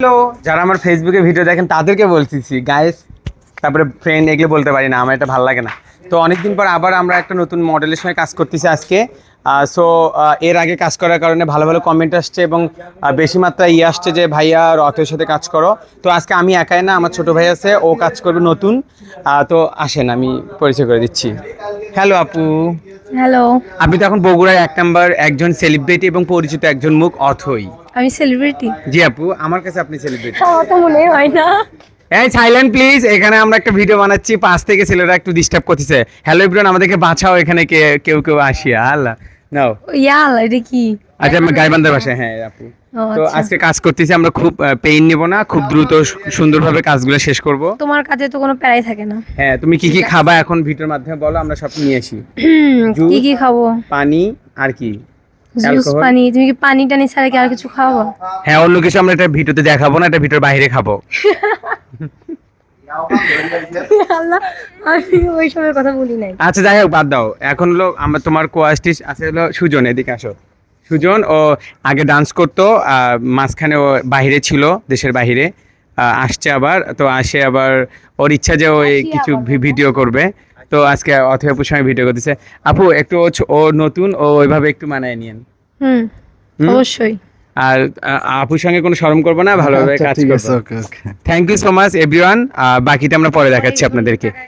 Hello, যারা আমার ফেসবুকে ভিডিও দেখেন তাদেরকে বলতেছি গাইস, তারপরে ফ্রেন্ড এগুলো বলতে পারি না, আমার এটা ভালো লাগে না। তো অনেকদিন পর আবার আমরা একটা নতুন মডেলের সঙ্গে কাজ করতেছি আজকে। সো এর আগে কাজ করার কারণে ভালো ভালো কমেন্ট আসছে এবং বেশি মাত্রায় আসছে যে ভাইয়া রথের সাথে কাজ করো। তো আজকে আমি একাই না, আমার ছোট ভাই আছে, ও কাজ করবে নতুন। তো আসেন আমি পরিচয় করে দিচ্ছি। হ্যালো আপু। হ্যালো। আপনি তো এখন বগুড়ার 1 নম্বর একজন সেলিব্রিটি এবং পরিচিত একজন মুখ অথই। আমি সেলিব্রিটি? জি আপু, আমার কাছে আপনি সেলিব্রিটি। আমার তো মনে হয় না। এই সাইলেন্ট প্লিজ, এখানে আমরা একটা ভিডিও বানাচ্ছি, পাশ থেকে ছেলেরা একটু ডিস্টার্ব করতেছে। হ্যালো এভরিওয়ান, আমাদেরকে বাঁচাও, এখানে কেউ কেউ আসিয়া আল্লাহ নাও। ইয়াল, এটা কি? আচ্ছা, আমি গাইবান্ধার বাসায়, হ্যাঁ আপু। ও তো আচ্ছা। আজকে কাজ করতেছি আমরা, খুব পেইন নেব না, খুব দ্রুত সুন্দরভাবে কাজগুলো শেষ করব। তোমার কাজে তো কোনো প্যারাই থাকে না। হ্যাঁ, তুমি কি কি খাবা এখন ভিডিওর মাধ্যমে বলো, আমরা সব নিয়ে আসি। কি কি খাবো? পানি আর কি? Juice, alcohol. পানি। তুমি কি পানি টানি ছাড়া কি আর কিছু খাওয়াবো? হ্যাঁ, অন্য কিছু আমরা এটা ভিডিওতে দেখাবো না, এটা ভিডিওর বাইরে খাবো। আল্লাহ, আমি ওই সময় কথা বলি নাই। আচ্ছা যাই হোক, বাদ দাও। এখন হলো আমরা তোমার কোয়াস্টিস আছে হলো সুজন, এদিকে আসো। সুজন ও আগে ডান্স করতো, মাঝখানে ও বাইরে ছিল, দেশের বাইরে। আসছে আবার, তো আসে আবার, ওর ইচ্ছা যে ও এই কিছু ভিডিও করবে। তো আজকে অথবা আপুর সঙ্গে ভিডিও করতেছে। আপু একটু ও নতুন, ও ওইভাবে একটু মানায় নিয়েন। হুম, হুম? অবশ্যই। আর আপুর সঙ্গে কোনো শরম করবো না, ভালোভাবে কাজ করবো। Thank you so much everyone. বাকিটা আমরা পরে দেখাচ্ছি আপনাদেরকে।